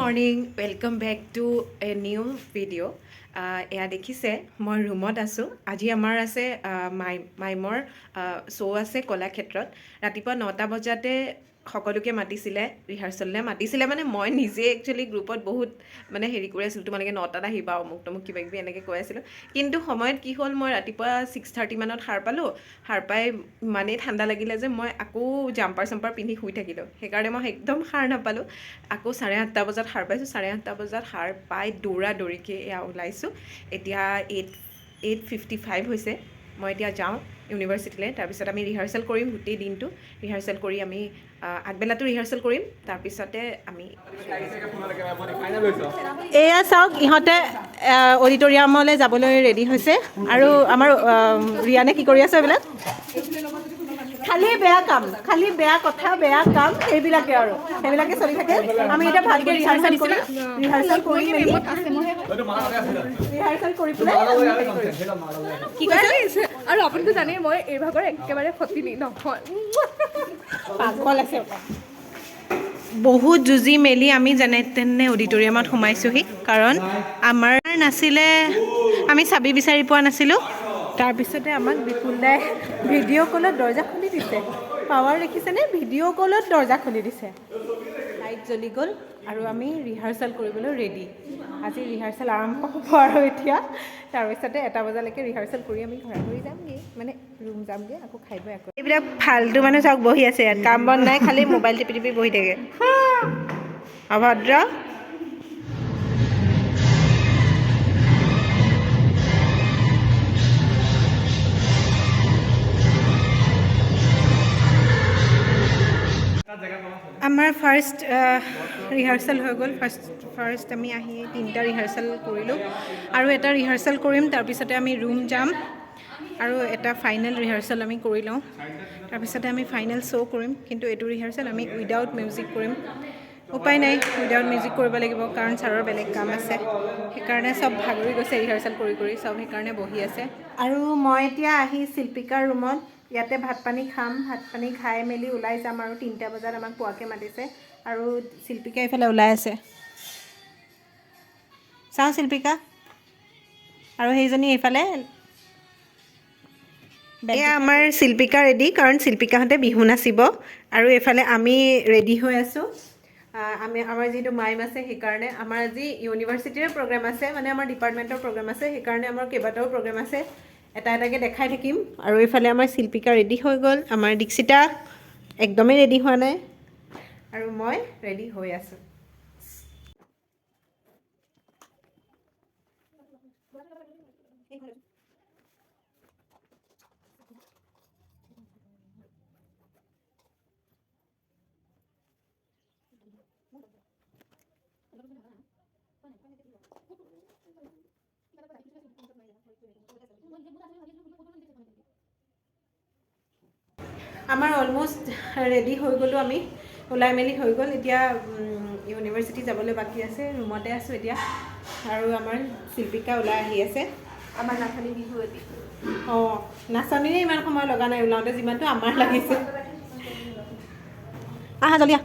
Morning welcome back to a new video' এয়া দেখিছে মই ৰুমত আছোঁ। আজি আমাৰ আছে মাইমৰ শ্ব' আছে কলাক্ষেত্ৰত। ৰাতিপুৱা 9টা বজাতে সকলোকে মাতিছিলে ৰিহাৰ্চেললৈ মাতিছিলে মানে মই নিজে একচুৱেলি গ্ৰুপত বহুত মানে হেৰি কৰি আছিলোঁ, তোমালোকে 9টাত আহিবা অমুক তমুক কিবা কিবি এনেকৈ কৈ আছিলোঁ। কিন্তু সময়ত কি হ'ল, মই ৰাতিপুৱা 6:30 মানত সাৰ পালোঁ। সাৰ পাই ইমানেই ঠাণ্ডা লাগিলে যে মই আকৌ জাম্পাৰ চাম্পাৰ পিন্ধি শুই থাকিলোঁ। সেইকাৰণে মই একদম সাৰ নাপালোঁ। আকৌ 8:30 বজাত সাৰ পাইছোঁ। 8:30 বজাত সাৰ পাই দৌৰা দৌৰিকৈ এয়া ওলাইছোঁ। এতিয়া 8:55 হৈছে। মই এতিয়া যাওঁ ইউনিভাৰ্চিটিলৈ। তাৰপিছত আমি ৰিহাৰ্চেল কৰিম গোটেই দিনটো। ৰিহাৰ্চেল কৰি আমি আগবেলাটো ৰিহাৰ্চেল কৰিম, তাৰপিছতে আমি এয়া চাওক ইহঁতে অডিটৰিয়ামলৈ যাবলৈ ৰেডি হৈছে। আৰু আমাৰ ৰিয়ানে কি কৰি আছে এইবিলাক খালি বেয়া কাম, খালি বেয়া কথা, বেয়া কাম, সেইবিলাকে আৰু সেইবিলাকে চলি থাকে। আমি এতিয়া ভালকৈ ৰিহাৰ্চেল কৰি মেলি ৰিহাৰ্চেল কৰি পেলাই কি কৈছে? আৰু আপুনিতো জানেই মই এই ভাগৰ একেবাৰে সতিনী নহয়, পাগল আছে। বহুত যুঁজি মেলি আমি যেনে তেনে অডিটৰিয়ামত সোমাইছোঁহি, কাৰণ আমাৰ নাছিলে, আমি চাবি বিচাৰি পোৱা নাছিলোঁ। তাৰপিছতে আমাক বিপুল দাই ভিডিঅ' কলত দৰ্জা খুলি দিছে। পাৱাৰ দেখিছেনে? ভিডিঅ' কলত দৰ্জা খুলি দিছে। লাইট জ্বলি গ'ল আৰু আমি ৰিহাৰ্চেল কৰিবলৈ ৰেডি। আজি ৰিহাৰ্চেল আৰম্ভ হ'ব আৰু এতিয়া তাৰপিছতে 1টা বজালৈকে ৰিহাৰ্চেল কৰি আমি ঘৰা ঘৰি যামগৈ, মানে ৰুম যামগৈ, আকৌ খাই বৈ আকৌ এইবিলাক ফাল্টু মানুহ চাওক বহি আছে ইয়াত, কাম বন নাই, খালি মোবাইল টিপি টিপি বহি থাকে। অভদ্ৰ। আমাৰ ফাৰ্ষ্ট ৰিহাৰ্চেল হৈ গ'ল। ফাৰ্ষ্ট আমি আহি 3টা ৰিহাৰ্চেল কৰিলোঁ আৰু এটা ৰিহাৰ্চেল কৰিম, তাৰপিছতে আমি ৰুম যাম আৰু এটা ফাইনেল ৰিহাৰ্চেল আমি কৰি লওঁ। তাৰপিছতে আমি ফাইনেল শ্ব' কৰিম, কিন্তু এইটো ৰিহাৰ্চেল আমি উইদাউট মিউজিক কৰিম। উপায় নাই, উইদাউট মিউজিক কৰিব লাগিব, কাৰণ ছাৰৰ বেলেগ কাম আছে। সেইকাৰণে চব ভাগৰি গৈছে ৰিহাৰ্চেল কৰি কৰি, চব সেইকাৰণে বহি আছে। আৰু মই এতিয়া আহি শিল্পিকাৰ ৰুমত ইয়াতে ভাত পানী খাম। ভাত পানী খাই মেলি ওলাই যাম আৰু 3টা বজাত আমাক পোৱাকৈ মাতিছে। আৰু শিল্পিকা এইফালে ওলাই আছে, চাওঁ শিল্পিকা। আৰু সেইজনী এইফালে। এয়া আমাৰ শিল্পিকা ৰেডি, কাৰণ শিল্পিকাহঁতে বিহু নাচিব। আৰু এইফালে আমি ৰেডি হৈ আছোঁ। আমাৰ যিটো মাইম আছে, সেইকাৰণে আমাৰ আজি ইউনিভাৰ্চিটিৰে প্ৰগ্ৰেম আছে, মানে আমাৰ ডিপাৰ্টমেণ্টৰ প্ৰগ্ৰেম আছে। সেইকাৰণে আমাৰ কেইবাটাও প্ৰগ্ৰেম আছে, এটা এটাকৈ দেখাই থাকিম। আৰু এইফালে আমাৰ শিল্পিকা ৰেডি হৈ গ'ল। আমাৰ দীক্ষিতা একদমেই ৰেডি হোৱা নাই, আৰু মই ৰেডি হৈ আছোঁ। আমাৰ অলমষ্ট ৰেডি হৈ গ'লোঁ, আমি ওলাই মেলি হৈ গ'ল। এতিয়া ইউনিভাৰ্চিটি যাবলৈ বাকী আছে, ৰুমতে আছোঁ এতিয়া। আৰু আমাৰ শিল্পিকা ওলাই আহি আছে। আমাৰ নাচনী বিহু এটি। অঁ, নাচনীৰে ইমান সময় লগা নাই ওলাওঁতে, যিমানটো আমাৰ লাগিছে। আহা জল্দি আহ।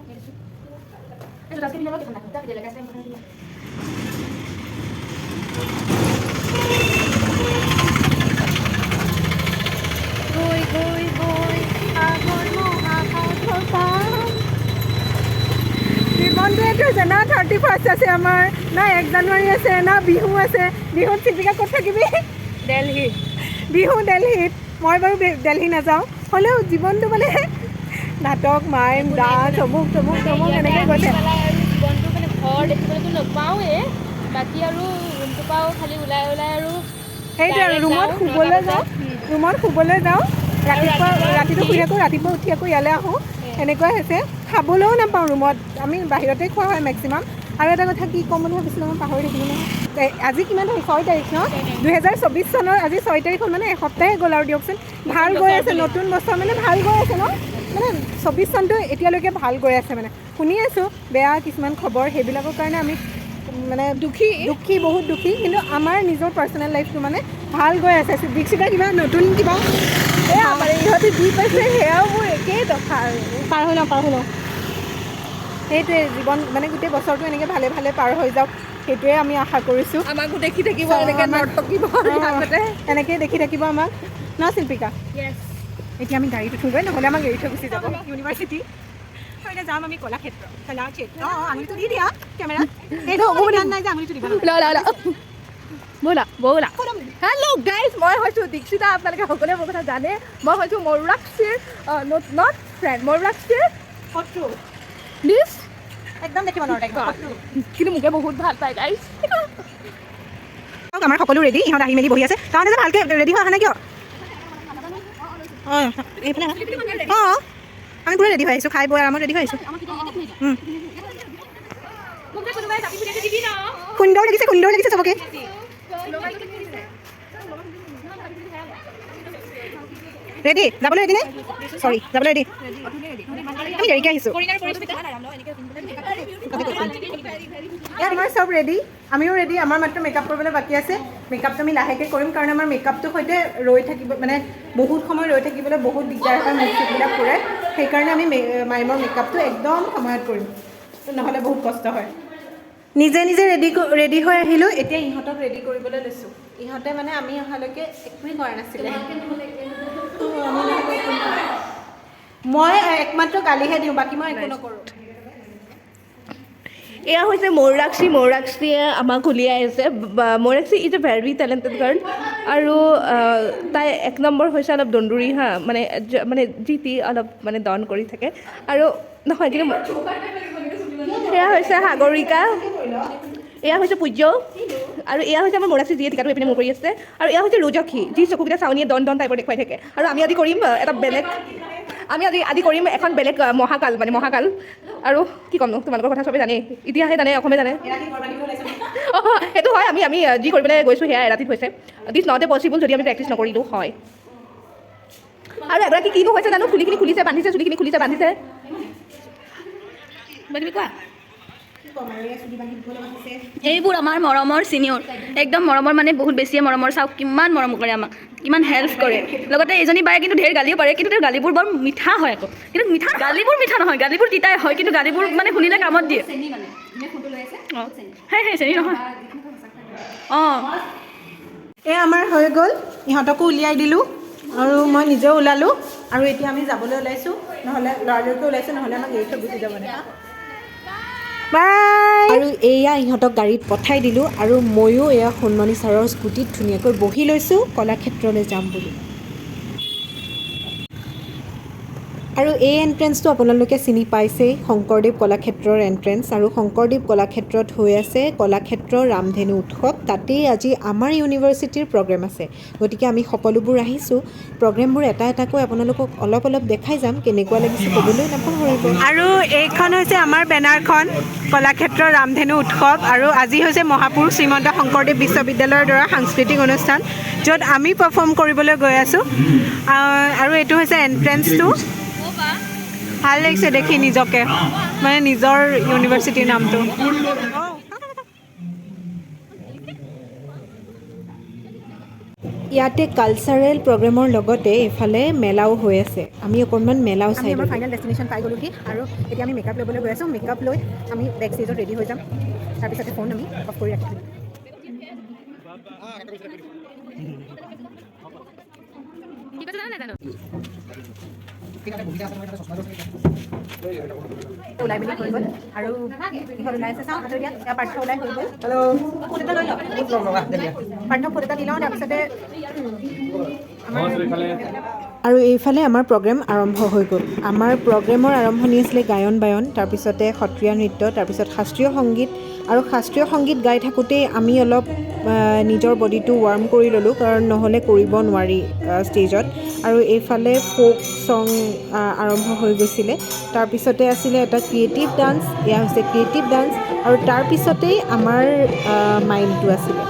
গৈ গৈ গৈ আগৰ মহাসাগৰ পাম। জীৱনটোৱেতো জানা 31st আছে আমাৰ, না 1 জানুৱাৰী আছে, না বিহু আছে। বিহুত শিল্পিকা ক'ত থাকিবি? দেলহিত। বিহু দেলহিত। মই বাৰু দেলহি নাযাওঁ, হ'লেও জীৱনটো মানে নাটক, মাইম, ডান্স, অমুক তমুক তমুক এনেকৈ গৈছে। জীৱনটো মানে ঘৰ দেখিবলৈতো নাপাওঁৱে, বাকী আৰু ৰুমটোৰ পৰাও খালি ওলাই ওলাই আৰু সেইটোৱে আৰু ৰুমত শুবলৈ যাওঁ, ৰাতিটো শুই থাকোঁ, ৰাতিপুৱা উঠি আকৌ ইয়ালৈ আহোঁ। এনেকুৱাই হৈছে। খাবলৈও নাপাওঁ ৰুমত, আমি বাহিৰতে খোৱা হয় মেক্সিমাম। আৰু এটা কথা কি ক'ম বুলি ভাবিছিলোঁ, মই পাহৰি থাকিলোঁ নহয়। আজি কিমান তাৰিখ? 6 তাৰিখ ন? 2024 চনৰ আজি 6 তাৰিখ হ'ল, মানে এসপ্তাহে গ'ল আৰু দিয়কচোন। ভাল গৈ আছে, নতুন বছৰ মানে ভাল গৈ আছে ন? মানে 24 চনটো এতিয়ালৈকে ভাল গৈ আছে। মানে শুনি আছোঁ বেয়া কিছুমান খবৰ, সেইবিলাকৰ কাৰণে আমি মানে দুখী, বহুত দুখী। কিন্তু আমাৰ নিজৰ পাৰ্চনেল লাইফটো মানে ভাল গৈ আছে। দীক্ষিতা কিবা নতুন কিবা এয়া মানে ইহঁতে দি পাইছে, সেয়াও মোৰ একেই দশা আৰু। পাৰ হৈ লওঁ। সেইটোৱে জীৱন মানে গোটেই বছৰটো এনেকৈ ভালে ভালে পাৰ হৈ যাওক সেইটোৱে আমি আশা কৰিছোঁ আমাকো দেখি থাকিব এনেকৈ নৰ্তকীব এনেকৈ দেখি থাকিব আমাক ন শিল্পিকা এতিয়া আমি গাড়ীত উঠোগৈ নহ'লে আমাক এৰি থৈ গুচি যাব ইউনিভাৰ্চিটি এতিয়া যাম আমি কলাক্ষেত্ৰ কলাক্ষেত্ৰ আঙুলিটো দি দিয়া কেমেৰা এইটো অকণমান নাই যে আঙুলিটো দিব ব'লা ব'লা হেল্ল' গাইজ মই হৈছোঁ দীক্ষিতা আপোনালোকে সকলোৱে মোৰ কথা জানে মই হৈছোঁ মৰুৰাক্ষীৰ নট ফ্ৰেণ্ড মৰুৰাক্ষীৰ শত্ৰু প্লিজ একদম দেখিব নোৱাৰে কিন্তু মোকে বহুত ভাল পায় গাইজ আমাৰ সকলো ৰেডি ইহঁত আহি মেলি বহি আছে তাহাঁতে যে ভালকৈ ৰেডি হৈ অহা নাই কিয় অঁ এইফালে অঁ আমি পুৰা ৰেডি হৈ আহিছোঁ খাই বৈ আৰামত ৰেডি হৈ আহিছোঁ সুন্দৰ লাগিছে চবকে ৰেডি যাবলৈ ৰেডি নে চৰি যাবলৈ ৰেডি আমি দেৰিকৈ আহিছোঁ ইয়াত আমাৰ চব ৰেডি আমিও ৰেডি আমাৰ মাত্ৰ মেকআপ কৰিবলৈ বাকী আছে মেকআপটো আমি লাহেকৈ কৰিম কাৰণ আমাৰ মেকআপটোৰ সৈতে ৰৈ থাকিব মানে বহুত সময় ৰৈ থাকিবলৈ বহুত দিগদাৰ হয় মুখ চুখবিলাক ফুৰে সেইকাৰণে আমি মাইমৰ মেকআপটো একদম সময়ত কৰিম নহ'লে বহুত কষ্ট হয় নিজে নিজে ৰেডি হৈ আহিলোঁ এতিয়া ইহঁতক ৰেডি কৰিবলৈ লৈছোঁ ইহঁতে মানে আমি অহালৈকে একোৱেই কৰা নাছিলে মই একমাত্ৰ গালিহে দিওঁ বাকী মই একো নকৰোঁ এয়া হৈছে মৰুৰাক্ষীয়ে আমাক উলিয়াই আছে Mayurakshi is a very talented girl আৰু তাই এক নম্বৰ হৈছে অলপ দন্দুৰী হা মানে যি টি অলপ মানে ডন কৰি থাকে আৰু নহয় কিন্তু এয়া হৈছে সাগৰিকা এয়া হৈছে পূজ্য আৰু এয়া হৈছে আমাৰ মৰুৰাক্ষী যিয়ে টিকাটো এইপিনে মোৰ কৰি আছে আৰু এয়া হৈছে ৰুজক্ষী যি চকুকেইটা চাউনীয়ে ডন টাইপৰ দেখুৱাই থাকে আৰু আমি আজি কৰিম এটা বেলেগ আজি কৰিম এখন বেলেগ মহাকাল আৰু কি ক'ম তোমালোকৰ কথা চবেই জানেই ইতিহাসে জানে অসমে জানে সেইটো হয় আমি যি কৰিবলৈ গৈছোঁ সেয়া এৰাতিত হৈছে দিছ নট এ পচিবল যদি আমি প্ৰেক্টিছ নকৰিলোঁ হয় আৰু এগৰাকী কিনো হৈছে জানো চুলিখিনি খুলিছে বান্ধিছে কোৱা এইবোৰ আমাৰ মৰমৰ চিনিয়ৰ একদম মৰমৰ মানে বহুত বেছিয়ে মৰমৰ চাওক কিমান মৰম কৰে আমাক কিমান হেল্প কৰে লগতে এইজনী বায়ে কিন্তু ঢেৰ গালিও পাৰে কিন্তু তেওঁৰ গালিবোৰ বৰ মিঠা হয় আকৌ কিন্তু গালিবোৰ মিঠা নহয় গালিবোৰ তিতাই হয় কিন্তু গালিবোৰ মানে শুনিলে কামত দিয়ে চেনি নহয় অঁ এই আমাৰ হৈ গ'ল ইহঁতকো উলিয়াই দিলোঁ আৰু মই নিজেও ওলালোঁ আৰু এতিয়া আমি যাবলৈ ওলাইছোঁ নহ'লে ল'ৰালৰিকৈ ওলাইছোঁ নহ'লে আমাক এৰি থৈ গুচি যাব নে বাই আৰু এয়া ইহঁতক গাড়ীত পঠাই দিলোঁ আৰু ময়ো এয়া সোণমণি ছাৰৰ স্কুটিত ধুনীয়াকৈ বহি লৈছোঁ কলাক্ষেত্ৰলৈ যাম বুলি আৰু এই এণ্ট্ৰেঞ্চটো আপোনালোকে চিনি পাইছেই শংকৰদেৱ কলাক্ষেত্ৰৰ এণ্ট্ৰেঞ্চ আৰু শংকৰদেৱ কলাক্ষেত্ৰত হৈ আছে কলাক্ষেত্ৰ ৰামধেনু উৎসৱ তাতেই আজি আমাৰ ইউনিভাৰ্চিটিৰ প্ৰগ্ৰেম আছে গতিকে আমি সকলোবোৰ আহিছোঁ প্ৰগ্ৰেমবোৰ এটা এটাকৈ আপোনালোকক অলপ দেখাই যাম কেনেকুৱা লাগিছে ক'বলৈ নাপাহৰিব আৰু এইখন হৈছে আমাৰ বেনাৰখন কলাক্ষেত্ৰ ৰামধেনু উৎসৱ আৰু আজি হৈছে মহাপুৰুষ শ্ৰীমন্ত শংকৰদেৱ বিশ্ববিদ্যালয়ৰ দ্বাৰা সাংস্কৃতিক অনুষ্ঠান য'ত আমি পাৰফৰ্ম কৰিবলৈ গৈ আছোঁ আৰু এইটো হৈছে এণ্ট্ৰেঞ্চটো ভাল লাগিছে দেখি নিজকে মানে নিজৰ ইউনিভাৰ্চিটিৰ নামটো ইয়াতে কালচাৰেল প্ৰগ্ৰেমৰ লগতে এইফালে মেলাও হৈ আছে আমি অকণমান মেলাও চাই আমাৰ ফাইনেল ডেষ্টিনেশ্যন পাই গ'লোহি আৰু এতিয়া আমি মেকআপ ল'বলৈ গৈ আছোঁ মেকআপ লৈ আমি বেক ষ্টেজত ৰেডি হৈ যাম তাৰপিছতে ফোন আমি অফ কৰি ৰাখিম ওলাই মেলি হৈ গ'ল আৰু ইহঁত ওলাই আছে চাওঁ আৰু এতিয়া পাৰ্থ ওলাই হৈ গ'ল ফুট এটা লৈ লওঁ পাৰ্থ ফুট এটা দি লওঁ তাৰপিছতে আৰু এইফালে আমাৰ প্ৰগ্ৰেম আৰম্ভ হৈ গ'ল আমাৰ প্ৰগ্ৰেমৰ আৰম্ভণি আছিলে গায়ন বায়ন তাৰপিছতে সত্ৰীয়া নৃত্য তাৰপিছত শাস্ত্ৰীয় সংগীত আৰু শাস্ত্ৰীয় সংগীত গাই থাকোঁতেই আমি অলপ নিজৰ বডিটো ৱাৰ্ম কৰি ল'লোঁ কাৰণ নহ'লে কৰিব নোৱাৰি ষ্টেজত আৰু এইফালে ফ'ক ছং আৰম্ভ হৈ গৈছিলে তাৰপিছতে আছিলে এটা ক্ৰিয়েটিভ ডান্স এয়া হৈছে ক্ৰিয়েটিভ ডান্স আৰু তাৰপিছতেই আমাৰ মাইমটো আছিলে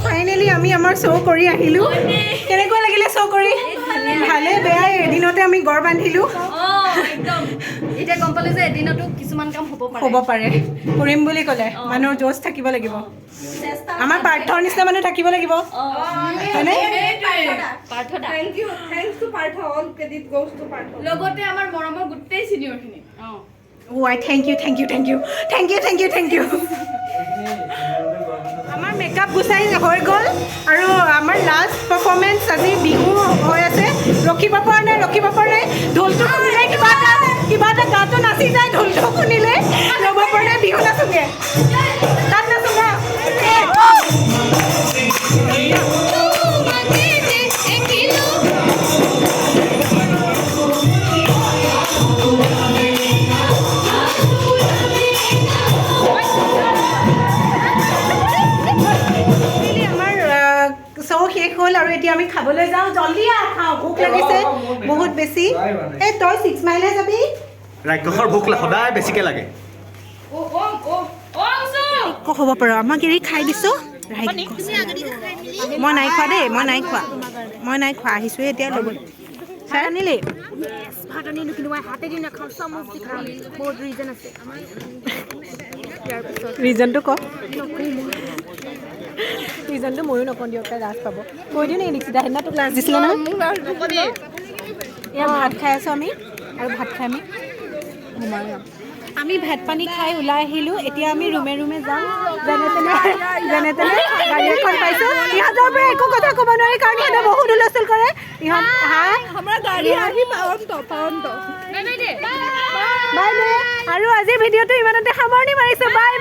ফাইনেলি আমি আমাৰ শ্ব' কৰি আহিলোঁ কেনেকুৱা লাগিলে শ্ব' কৰি ভালে বেয়াই এদিনতে আমি গড় বান্ধিলোঁ এতিয়া গম পালোঁ যে এদিনতো কিছুমান কাম হ'ব পাৰে হ'ব পাৰে কৰিম বুলি ক'লে মানুহৰ জোচ থাকিব লাগিব আমাৰ পাৰ্থৰ নিচিনা মানুহ থাকিব লাগিব হয়নে পাৰ্থদা thanks to Partha all credit goes to Partha লগতে আমাৰ মৰমৰ গোটেই চিনিয়ৰখিনি ৱাই থেংক ইউ আমাৰ মেকআপ গুচাই হৈ গ'ল আৰু আমাৰ লাষ্ট পাৰফৰ্মেঞ্চ আজি বিহু হৈ আছে ৰখিব পৰা নাই ঢোলটো শুনিলে কিবা এটা গাটো নাচি যায় ঢোলটো শুনিলে ৰ'ব পৰা নাই বিহু নাচোগে তাত নাচোগা শ্ব' শেষ হ'ল আৰু এতিয়া আমি খাবলৈ যাওঁ জল্দি খাওঁ ভোক লাগিছে বহুত বেছি এই তই 6 মাইলহে যাবি ৰাক্ষসৰ ভোক সদায় বেছিকৈ লাগে হ'ব পাৰোঁ আমাক এৰি খাই দিছোঁ মই নাই খোৱা দেই মই নাই খোৱা আহিছোঁ এতিয়া ল'ব চাই আনিলি ৰিজনটো ক ৰিজনটো ময়ো নকওঁ দিয়ক তাই লাজ পাব কৈ দিওঁ নেকি নিশ্চিতা সেইদিনা তোক লাজ দিছিলে নহয় এয়া ভাত খাই আছোঁ আমি আৰু ভাত খাই আমি ভাত পানী খাই ওলাই আহিলোঁ এতিয়া আমি ৰুমে যাম যেনে তেনে গাড়ী এখন পাইছোঁ ইহঁতৰ পৰা একো কথা ক'ব নোৱাৰি কাৰণ ইহঁতে বহুত হুলস্থুল কৰে ইহঁত বাই দে আৰু আজিৰ ভিডিঅ'টো ইমানতে সামৰণি মাৰিছোঁ বাই